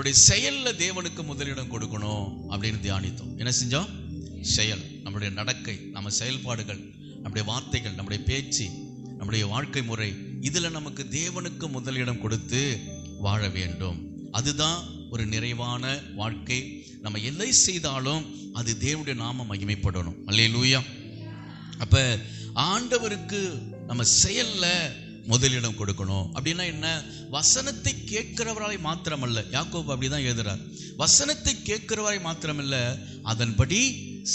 நம்முடைய செயல்ல தேவனுக்கு முதலிடம் கொடுக்கணும் அப்படின்னு தியானித்தோம். என்ன செஞ்சோம்? செயல், நம்முடைய நடக்கை, நம்ம செயல்பாடுகள், நம்முடைய வார்த்தைகள், நம்முடைய பேச்சு, நம்முடைய வாழ்க்கை முறை, இதுல நமக்கு தேவனுக்கு முதலிடம் கொடுத்து வாழ வேண்டும். அதுதான் ஒரு நிறைவான வாழ்க்கை. நம்ம எதை செய்தாலும் அது தேவனுடைய நாமம் மகிமைப்படணும். அல்லேலூயா. அப்ப ஆண்டவருக்கு நம்ம செயல்ல முதலிடம் கொடுக்கணும். அப்படின்னா என்ன? வசனத்தை கேட்கிறவராய் மாத்திரமல்ல, யாக்கோபு அப்படிதான் எழுதுறார், வசனத்தை கேட்கிறவராய் மாத்திரமல்ல, அதன்படி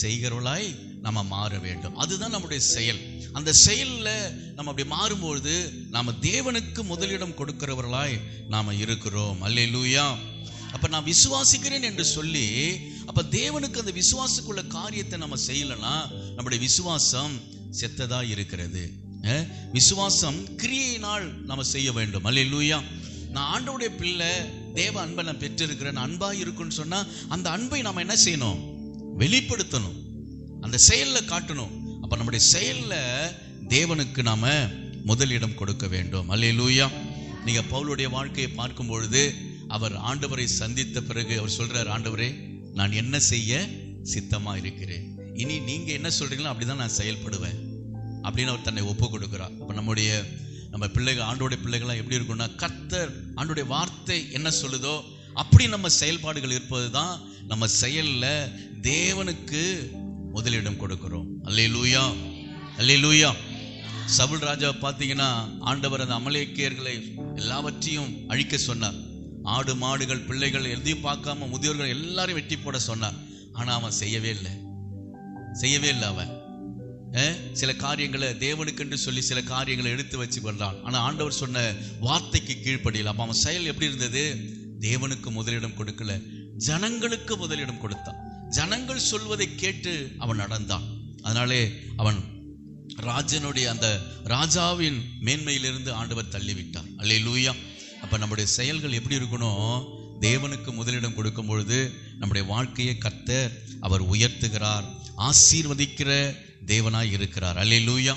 செய்கிறவர்களாய் நம்ம மாற வேண்டும். அதுதான் நம்முடைய செயல். அந்த செயல்ல நம்ம அப்படி மாறும்பொழுது நாம தேவனுக்கு முதலிடம் கொடுக்கிறவர்களாய் நாம இருக்கிறோம். அல்லேலூயா. அப்ப நான் விசுவாசிக்கிறேன் என்று சொல்லி, அப்ப தேவனுக்கு அந்த விசுவாசக்குள்ள காரியத்தை நம்ம செய்யலன்னா நம்முடைய விசுவாசம் செத்ததா இருக்கிறது. விசுவாசம் கிரியையினால் நம்ம செய்ய வேண்டும். அல்லேலூயா. நான் ஆண்டவருடைய பிள்ளை, தேவ அன்பை நான் பெற்றிருக்கிறேன், அன்பா இருக்குன்னு சொன்னா அந்த அன்பை நாம என்ன செய்யணும்? வெளிப்படுத்தணும், அந்த செயல்ல காட்டணும். அப்ப நம்முடைய செயல்ல தேவனுக்கு நாம முதலிடம் கொடுக்க வேண்டும். அல்லேலூயா. நீங்க பவுலுடைய வாழ்க்கையை பார்க்கும் பொழுது, அவர் ஆண்டவரை சந்தித்த பிறகு அவர் சொல்றார், ஆண்டவரே நான் என்ன செய்ய சித்தமா இருக்கிறேன், இனி நீங்க என்ன சொல்றீங்களோ அப்படிதான் நான் செயல்படுவேன் அப்படின்னு அவர் தன்னை ஒப்பு கொடுக்கிறார். அப்ப நம்ம பிள்ளைகள், ஆண்டோடைய பிள்ளைகள்லாம் எப்படி இருக்கும்னா, கர்த்தர் ஆண்டோடைய வார்த்தை என்ன சொல்லுதோ அப்படி நம்ம செயல்பாடுகள் இருப்பதுதான் நம்ம செயல்ல தேவனுக்கு முதலிடம் கொடுக்கிறோம். அல்லேலூயா, அல்லேலூயா. சவுல் ராஜா பார்த்தீங்கன்னா, ஆண்டவர் அந்த அமலேக்கியர்களை எல்லாவற்றையும் அழிக்க சொன்னார். ஆடு மாடுகள் பிள்ளைகள் எதையும் பார்க்காம முதியோர்கள் எல்லாரும் வெட்டி போட சொன்னார். ஆனா அவன் செய்யவே இல்லை. அவன் சில காரியங்களை தேவனுக்கென்று சொல்லி சில காரியங்களை எடுத்து வச்சு கொண்டான். ஆனா ஆண்டவர் சொன்ன வார்த்தைக்கு கீழ்ப்படியல. அப்ப அவன் செயல் எப்படி இருந்தது? தேவனுக்கு முதலிடம் கொடுக்கல, ஜனங்களுக்கு முதலிடம் கொடுத்தான். ஜனங்கள் சொல்வதை கேட்டு அவன் நடந்தான். அதனாலே அவன் ராஜனுடைய அந்த ராஜாவின் மேன்மையிலிருந்து ஆண்டவர் தள்ளிவிட்டார். அல்லேலூயா. அப்ப நம்முடைய செயல்கள் எப்படி இருக்கணும்? தேவனுக்கு முதலிடம் கொடுக்கும் பொழுது நம்முடைய வாழ்க்கையை கர்த்தர் அவர் உயர்த்துகிறார், ஆசீர்வதிக்கிற தேவனாய் இருக்கிறார். அல்லேலூயா.